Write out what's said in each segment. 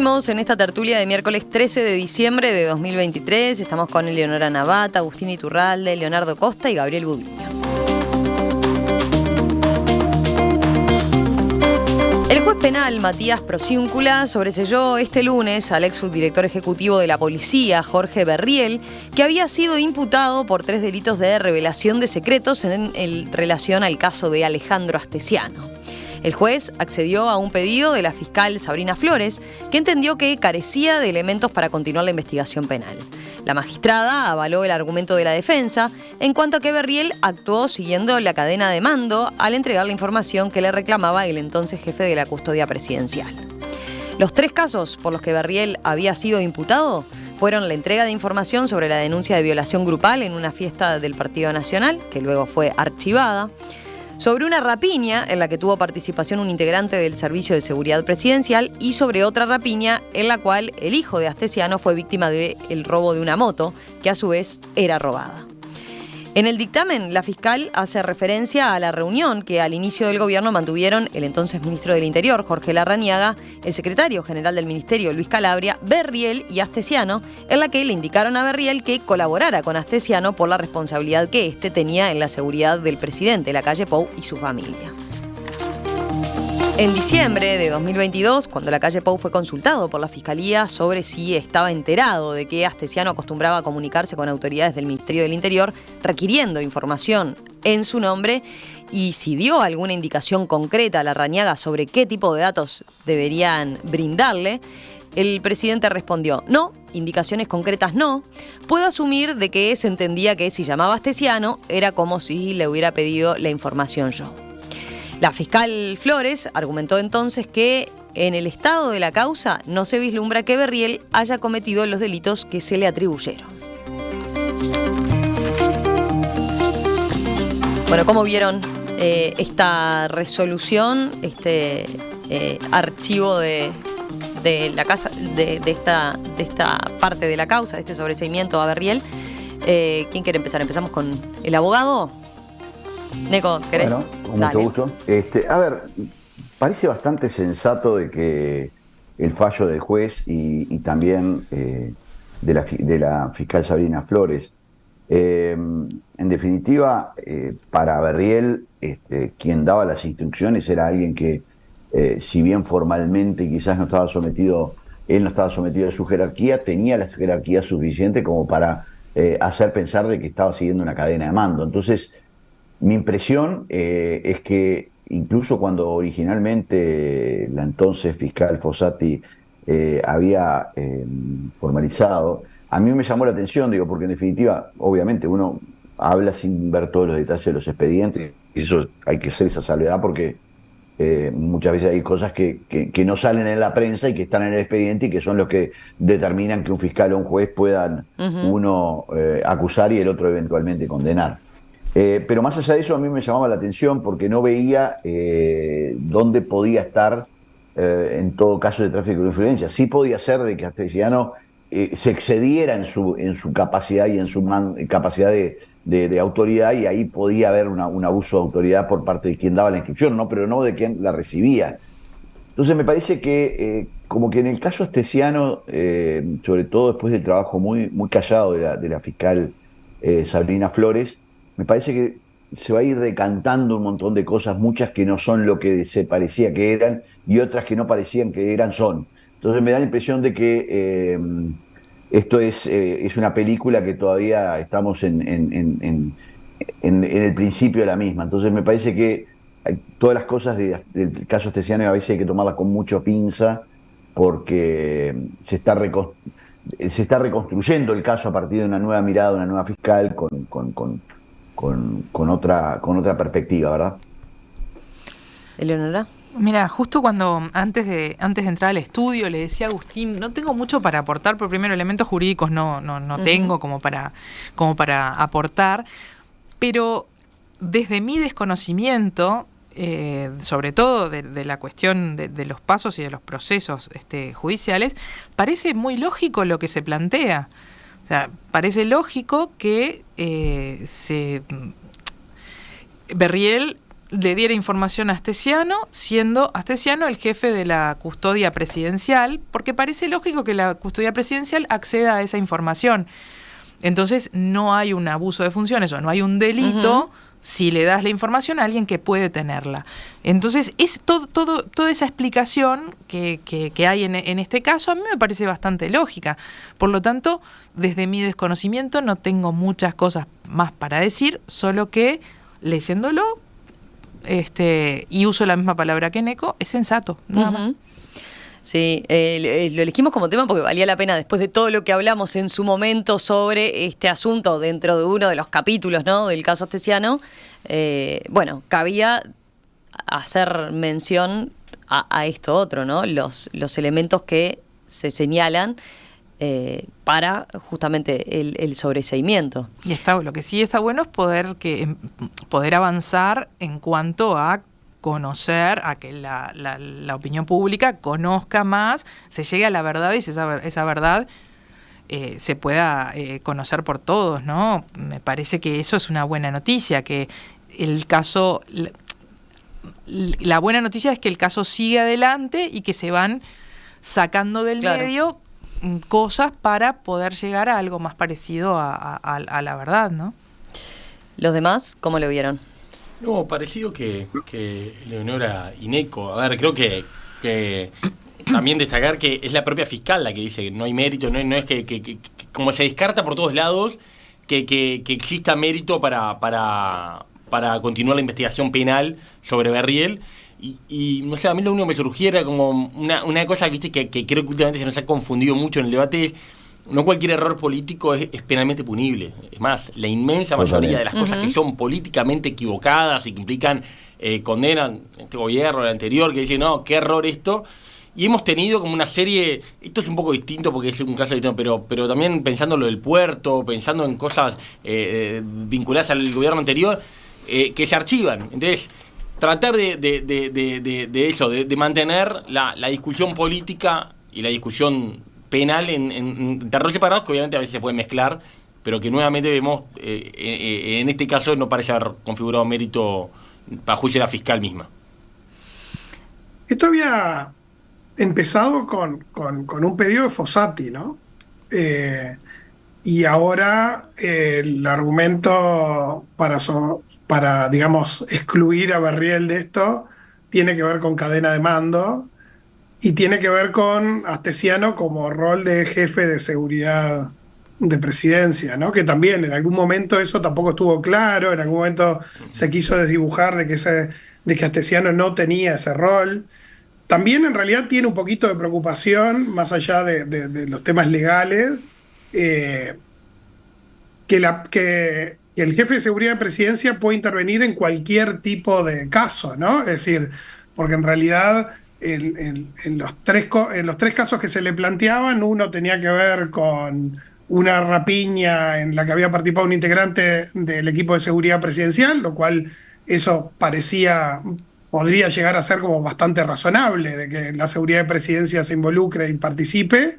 Seguimos en esta tertulia de miércoles 13 de diciembre de 2023. Estamos con Eleonora Navata, Agustín Iturralde, Leonardo Costa y Gabriel Budiño. El juez penal Matías Prociúncula sobreseyó este lunes al ex subdirector ejecutivo de la policía, Jorge Berriel, que había sido imputado por 3 delitos de revelación de secretos en relación al caso de Alejandro Astesiano. El juez accedió a un pedido de la fiscal Sabrina Flores, que entendió que carecía de elementos para continuar la investigación penal. La magistrada avaló el argumento de la defensa, en cuanto a que Berriel actuó siguiendo la cadena de mando al entregar la información que le reclamaba el entonces jefe de la custodia presidencial. Los 3 casos por los que Berriel había sido imputado fueron la entrega de información sobre la denuncia de violación grupal en una fiesta del Partido Nacional, que luego fue archivada, sobre una rapiña en la que tuvo participación un integrante del Servicio de Seguridad Presidencial y sobre otra rapiña en la cual el hijo de Astesiano fue víctima del robo de una moto, que a su vez era robada. En el dictamen, la fiscal hace referencia a la reunión que al inicio del gobierno mantuvieron el entonces ministro del Interior, Jorge Larrañaga, el secretario general del Ministerio, Luis Calabria, Berriel y Astesiano, en la que le indicaron a Berriel que colaborara con Astesiano por la responsabilidad que éste tenía en la seguridad del presidente, Lacalle Pou y su familia. En diciembre de 2022, cuando Lacalle Pou fue consultado por la Fiscalía sobre si estaba enterado de que Astesiano acostumbraba a comunicarse con autoridades del Ministerio del Interior requiriendo información en su nombre y si dio alguna indicación concreta a Larrañaga sobre qué tipo de datos deberían brindarle, el presidente respondió: no, indicaciones concretas no. Puedo asumir de que se entendía que si llamaba a Astesiano era como si le hubiera pedido la información yo. La fiscal Flores argumentó entonces que en el estado de la causa no se vislumbra que Berriel haya cometido los delitos que se le atribuyeron. Bueno, ¿cómo vieron esta resolución, este archivo de la casa, de esta parte de la causa, de este sobreseimiento a Berriel? ¿Quién quiere empezar? ¿Empezamos con el abogado? Neco, ¿querés? Bueno, con mucho gusto. A ver, parece bastante sensato de que el fallo del juez y también de la fiscal Sabrina Flores. En definitiva, para Berriel, quien daba las instrucciones era alguien que, si bien formalmente quizás no estaba sometido a su jerarquía, tenía la jerarquía suficiente como para hacer pensar de que estaba siguiendo una cadena de mando. Entonces, mi impresión es que incluso cuando originalmente la entonces fiscal Fossati había formalizado, a mí me llamó la atención, porque en definitiva, obviamente uno habla sin ver todos los detalles de los expedientes, y eso hay que hacer esa salvedad porque muchas veces hay cosas que no salen en la prensa y que están en el expediente y que son los que determinan que un fiscal o un juez puedan uno acusar y el otro eventualmente condenar. Pero más allá de eso, a mí me llamaba la atención porque no veía dónde podía estar, en todo caso, de tráfico de influencia. Sí podía ser de que Astesiano se excediera en su capacidad y en su capacidad de autoridad, y ahí podía haber un abuso de autoridad por parte de quien daba la instrucción, ¿no? Pero no de quien la recibía. Entonces me parece que, como que en el caso Astesiano, sobre todo después del trabajo muy, muy callado de la fiscal Sabrina Flores, me parece que se va a ir decantando un montón de cosas, muchas que no son lo que se parecía que eran y otras que no parecían que eran son. Entonces me da la impresión de que esto es una película que todavía estamos en el principio de la misma. Entonces me parece que todas las cosas del caso Astesiano a veces hay que tomarlas con mucha pinza porque se está reconstruyendo el caso a partir de una nueva mirada, una nueva fiscal con otra perspectiva, ¿verdad? Eleonora. Mira, justo cuando antes de entrar al estudio le decía a Agustín, no tengo mucho para aportar, porque primero elementos jurídicos no tengo como para aportar, pero desde mi desconocimiento, sobre todo de la cuestión de los pasos y de los procesos judiciales, parece muy lógico lo que se plantea. O sea, parece lógico que Berriel le diera información a Astesiano, siendo Astesiano el jefe de la custodia presidencial, porque parece lógico que la custodia presidencial acceda a esa información. Entonces no hay un abuso de funciones o no hay un delito si le das la información a alguien que puede tenerla. Entonces es toda esa explicación que hay en este caso a mí me parece bastante lógica. Por lo tanto, desde mi desconocimiento no tengo muchas cosas más para decir, solo que leyéndolo y uso la misma palabra que Neko, es sensato, nada más. Sí, lo elegimos como tema porque valía la pena después de todo lo que hablamos en su momento sobre este asunto dentro de uno de los capítulos, ¿no?, del caso Astesiano. Bueno, cabía hacer mención a esto otro, ¿no? Los elementos que se señalan para justamente el sobreseimiento. Y lo que sí está bueno es poder avanzar en cuanto a conocer, a que la opinión pública conozca más, se llegue a la verdad y esa verdad se pueda conocer por todos, ¿no? Me parece que eso es una buena noticia, que el caso, la buena noticia es que el caso sigue adelante y que se van sacando del medio cosas para poder llegar a algo más parecido a la verdad, ¿no? ¿Los demás cómo lo vieron? No, parecido que Leonora y Neko. A ver, creo que también destacar que es la propia fiscal la que dice que no hay mérito, no es que como se descarta por todos lados que exista mérito para continuar la investigación penal sobre Berriel. Y no sé, a mí lo único que me surgiera como una cosa, viste, que creo que últimamente se nos ha confundido mucho en el debate es: no cualquier error político es penalmente punible. Es más, la inmensa mayoría de las cosas que son políticamente equivocadas y que implican condenan este gobierno, el anterior, que dice, no, qué error esto. Y hemos tenido como una serie, esto es un poco distinto porque es un caso distinto, pero también pensando lo del puerto, pensando en cosas vinculadas al gobierno anterior, que se archivan. Entonces, tratar de eso, de mantener la discusión política y la discusión penal en terrenos separados, que obviamente a veces se pueden mezclar, pero que nuevamente vemos, en este caso no parece haber configurado mérito para juicio de la fiscal misma. Esto había empezado con un pedido de Fossati, ¿no? Y ahora el argumento para, digamos, excluir a Berriel de esto tiene que ver con cadena de mando y tiene que ver con Astesiano como rol de jefe de seguridad de presidencia, ¿no? Que también en algún momento eso tampoco estuvo claro, en algún momento se quiso desdibujar de que Astesiano no tenía ese rol. También en realidad tiene un poquito de preocupación, más allá de los temas legales, que el jefe de seguridad de presidencia puede intervenir en cualquier tipo de caso, ¿no? Es decir, porque en realidad en los tres casos que se le planteaban, uno tenía que ver con una rapiña en la que había participado un integrante del equipo de seguridad presidencial, lo cual eso podría llegar a ser como bastante razonable, de que la seguridad de presidencia se involucre y participe.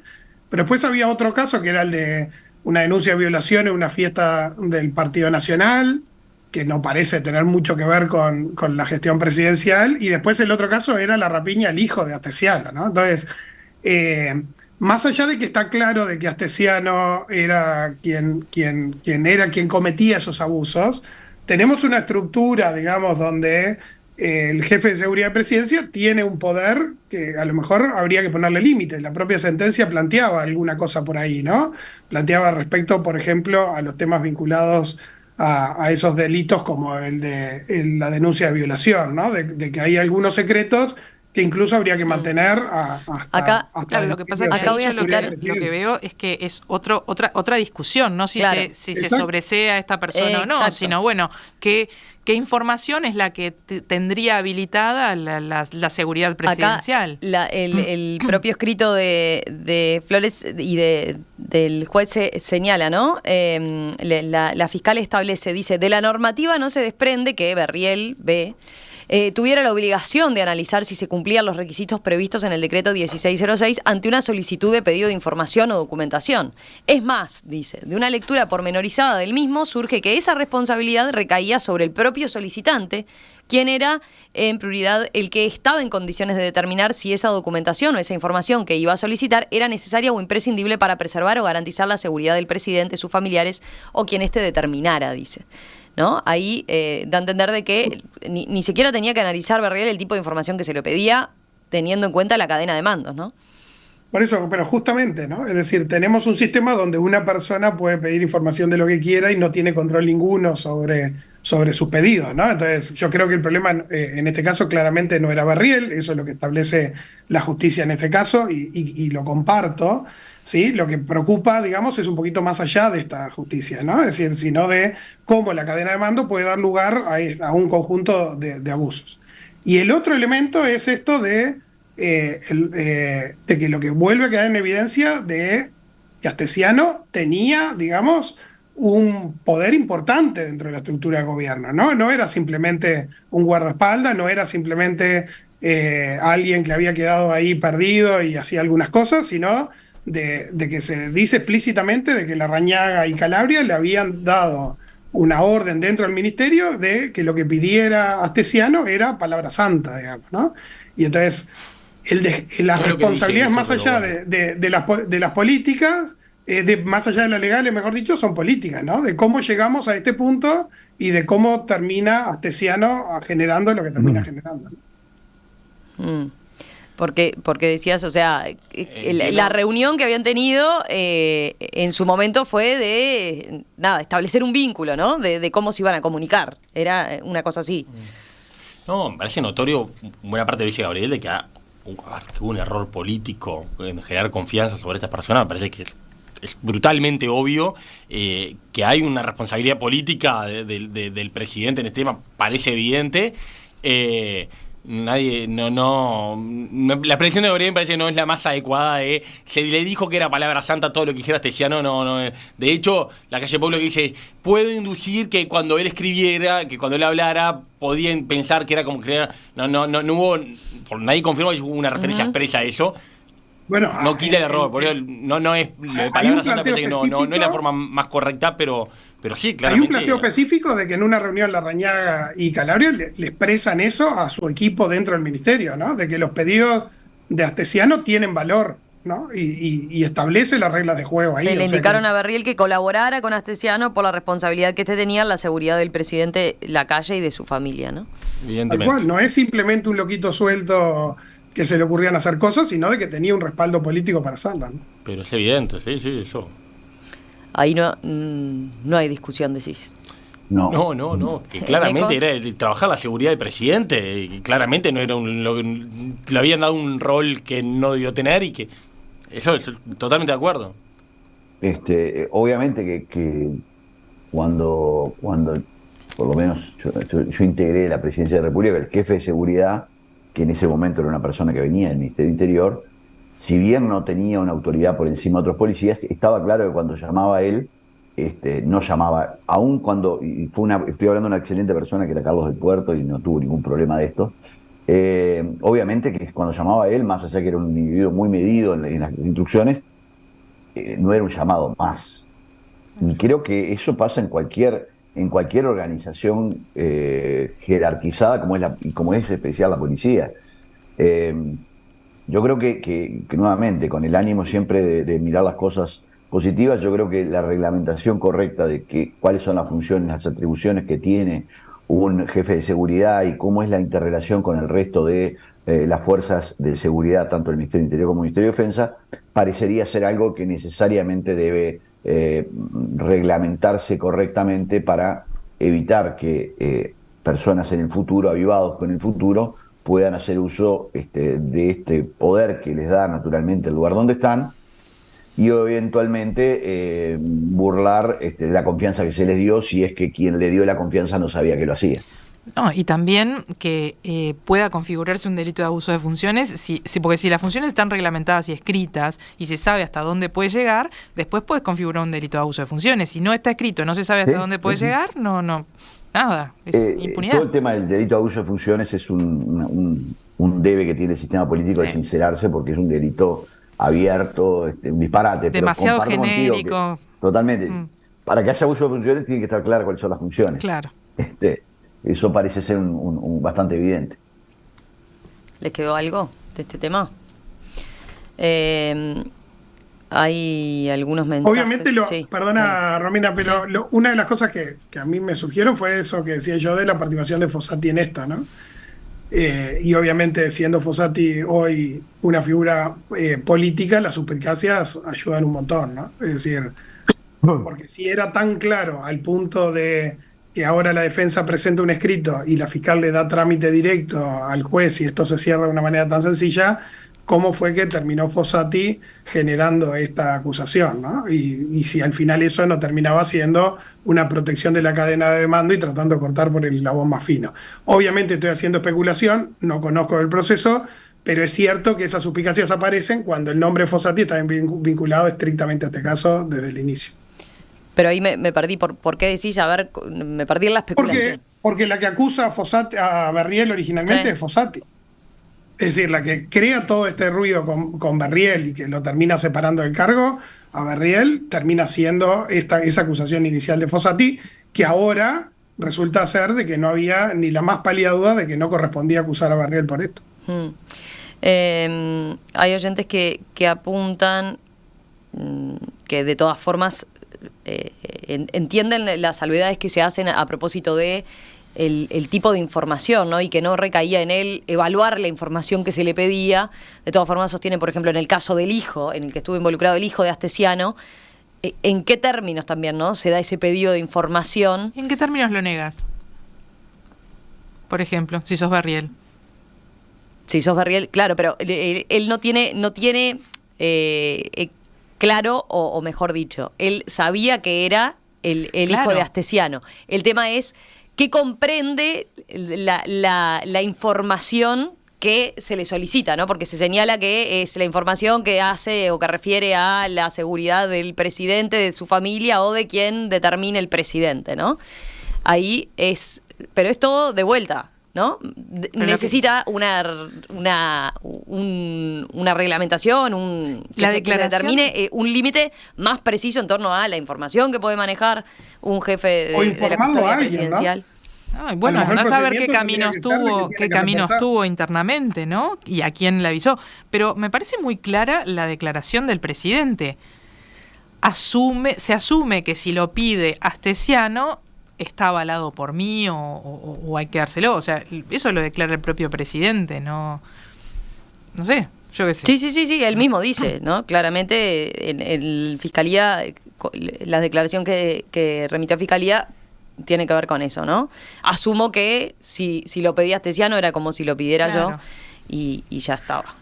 Pero después había otro caso que era el de una denuncia de violación en una fiesta del Partido Nacional, que no parece tener mucho que ver con la gestión presidencial, y después el otro caso era la rapiña al hijo de Astesiano, ¿no? Entonces, más allá de que está claro de que Astesiano era quien cometía esos abusos, tenemos una estructura, digamos, donde el jefe de seguridad de presidencia tiene un poder que a lo mejor habría que ponerle límites. La propia sentencia planteaba alguna cosa por ahí, ¿no? Planteaba respecto, por ejemplo, a los temas vinculados a esos delitos como el de la denuncia de violación, ¿no? De que hay algunos secretos que incluso habría que mantener hasta claro, lo que pasa es que acá voy a citar, lo que veo es que es otra discusión, no si se sobresea a esta persona o no, sino bueno, ¿qué información es la que tendría habilitada la seguridad presidencial? Acá el propio escrito de Flores y del juez señala, ¿no? La fiscal establece, dice, de la normativa no se desprende que Berriel ve tuviera la obligación de analizar si se cumplían los requisitos previstos en el decreto 1606 ante una solicitud de pedido de información o documentación. Es más, dice, de una lectura pormenorizada del mismo surge que esa responsabilidad recaía sobre el propio solicitante, quien era en prioridad el que estaba en condiciones de determinar si esa documentación o esa información que iba a solicitar era necesaria o imprescindible para preservar o garantizar la seguridad del presidente, sus familiares o quien éste determinara, dice. ¿No? Ahí da a entender de que ni siquiera tenía que analizar Berriel el tipo de información que se le pedía, teniendo en cuenta la cadena de mandos, ¿no? Por eso, pero justamente, ¿no? Es decir, tenemos un sistema donde una persona puede pedir información de lo que quiera y no tiene control ninguno sobre sus pedidos, ¿no? Entonces, yo creo que el problema en este caso claramente no era Berriel, eso es lo que establece la justicia en este caso, y lo comparto, ¿sí? Lo que preocupa, digamos, es un poquito más allá de esta justicia, ¿no? Es decir, sino de cómo la cadena de mando puede dar lugar a un conjunto de abusos. Y el otro elemento es esto de que lo que vuelve a quedar en evidencia de que Astesiano tenía, digamos, un poder importante dentro de la estructura de gobierno, ¿no? No era simplemente un guardaespaldas, no era simplemente alguien que había quedado ahí perdido y hacía algunas cosas, sino de que se dice explícitamente de que Larrañaga y Calabria le habían dado una orden dentro del ministerio de que lo que pidiera Astesiano era palabra santa, digamos, ¿no? Y entonces la responsabilidad es más allá de las políticas, más allá de las legales, mejor dicho, son políticas, ¿no? De cómo llegamos a este punto y de cómo termina Astesiano generando lo que termina generando, ¿no? Porque decías, o sea, la reunión que habían tenido en su momento fue de, establecer un vínculo, ¿no? De cómo se iban a comunicar. Era una cosa así. No, me parece notorio, buena parte de dice Gabriel, de que hubo un error político en generar confianza sobre estas personas. Me parece que es brutalmente obvio que hay una responsabilidad política del presidente en este tema, parece evidente. La predicción de Gabriel me parece que no es la más adecuada. Se le dijo que era palabra santa todo lo que dijera Astesiano, no. De hecho, la calle Pueblo que dice, puedo inducir que cuando él escribiera, que cuando él hablara, podían pensar que era como que era, no hubo, nadie confirmó que hubo una referencia expresa a eso. Bueno, no quita el error, por eso no es lo de palabra santa, parece que no es la forma más correcta, pero sí, claramente. Hay un planteo específico de que en una reunión Larrañaga y Calabria le expresan eso a su equipo dentro del ministerio, ¿no? De que los pedidos de Astesiano tienen valor, ¿no? Y establece las reglas de juego ahí. Sí, le indicaron a Berriel que colaborara con Astesiano por la responsabilidad que tenía en la seguridad del presidente Lacalle y de su familia, ¿no? Evidentemente. Tal cual, no es simplemente un loquito suelto que se le ocurrían hacer cosas, sino de que tenía un respaldo político para hacerlas, ¿no? Pero es evidente, sí, eso. Ahí no hay discusión, decís. No, que claramente era el trabajar la seguridad del presidente, y claramente no era le habían dado un rol que no debió tener y que eso es totalmente de acuerdo. Obviamente que cuando por lo menos yo integré la presidencia de la República, el jefe de seguridad, que en ese momento era una persona que venía del Ministerio Interior, si bien no tenía una autoridad por encima de otros policías, estaba claro que cuando llamaba a él, no llamaba, aun cuando, estoy hablando de una excelente persona que era Carlos del Puerto y no tuvo ningún problema de esto, obviamente que cuando llamaba a él, más allá que era un individuo muy medido en las instrucciones, no era un llamado más. Y creo que eso pasa en cualquier organización jerarquizada como es especial la policía. Yo creo que nuevamente, con el ánimo siempre de mirar las cosas positivas, yo creo que la reglamentación correcta de cuáles son las funciones, las atribuciones que tiene un jefe de seguridad y cómo es la interrelación con el resto de las fuerzas de seguridad, tanto el Ministerio del Interior como el Ministerio de Defensa, parecería ser algo que necesariamente debe reglamentarse correctamente para evitar que personas en el futuro, avivados con el futuro, puedan hacer uso de este poder que les da naturalmente el lugar donde están y eventualmente burlar la confianza que se les dio, si es que quien le dio la confianza no sabía que lo hacía. No, y también que pueda configurarse un delito de abuso de funciones, porque si las funciones están reglamentadas y escritas y se sabe hasta dónde puede llegar, después puedes configurar un delito de abuso de funciones. Si no está escrito, no se sabe hasta dónde puede llegar, no nada, es Todo impunidad. el tema del delito de abuso de funciones es un debe que tiene el sistema político de Sí. sincerarse, porque es un delito abierto, un disparate. pero Demasiado comparto contigo que genérico. totalmente. Mm. Para que haya abuso de funciones tiene que estar claro cuáles son las funciones. Claro. Eso parece ser bastante evidente. ¿Les quedó algo de este tema? Hay algunos mensajes. Obviamente, Sí, perdona dale. Romina, pero Sí. una de las cosas que a mí me surgieron fue eso que decía yo de la participación de Fossati en esto, ¿no? Y obviamente, siendo Fossati hoy una figura política, las suspicacias ayudan un montón, ¿no? Es decir, porque si era tan claro al punto de que ahora la defensa presenta un escrito y la fiscal le da trámite directo al juez y esto se cierra de una manera tan sencilla, ¿cómo fue que terminó Fossati generando esta acusación, ¿no? Y si al final eso no terminaba siendo una protección de la cadena de mando y tratando de cortar por el labón más fino. Obviamente estoy haciendo especulación, no conozco el proceso, pero es cierto que esas suspicacias aparecen cuando el nombre Fossati está vinculado estrictamente a este caso desde el inicio. Pero ahí me perdí. ¿Por qué decís? A ver, me perdí en la especulación. Porque la que acusa a Fossati, a Berriel originalmente, Sí. es Fossati. Es decir, la que crea todo este ruido con Berriel y que lo termina separando del cargo, a Berriel termina siendo esa acusación inicial de Fossati, que ahora resulta ser de que no había ni la más pálida duda de que no correspondía acusar a Berriel por esto. Hay oyentes que apuntan que de todas formas entienden las salvedades que se hacen a propósito de el tipo de información, ¿no? Y que no recaía en él evaluar la información que se le pedía. De todas formas sostienen, por ejemplo, en el caso del hijo, en el que estuvo involucrado el hijo de Astesiano, ¿en qué términos también, no? Se da ese pedido de información. ¿En qué términos lo negas? Por ejemplo, si sos Berriel. Si sos Berriel, claro, pero él no tiene claro, o mejor dicho, él sabía que era el Claro. hijo de Astesiano. El tema es que comprende la información que se le solicita, ¿no? Porque se señala que es la información que hace o que refiere a la seguridad del presidente, de su familia o de quien determine el presidente, ¿no? Ahí es, pero es todo de vuelta, ¿no? Necesita una reglamentación, que La se declaración. determine un límite más preciso en torno a la información que puede manejar un jefe O de la informado custodia a alguien, ¿no? presidencial. Ay, bueno, A lo mejor andás a ver el qué procedimiento caminos tendría que ser de tuvo, que qué tiene que caminos reportar. tuvo internamente, ¿no? Y a quién le avisó. Pero me parece muy clara la declaración del presidente. Se asume que si lo pide Astesiano está avalado por mí o hay que dárselo. O sea, eso lo declara el propio presidente, no sé, yo qué sé. Sí, él mismo dice, ¿no? Claramente en Fiscalía, la declaración que remitió a Fiscalía tiene que ver con eso, ¿no? Asumo que si lo pedía Astesiano era como si lo pidiera Claro. yo y ya estaba.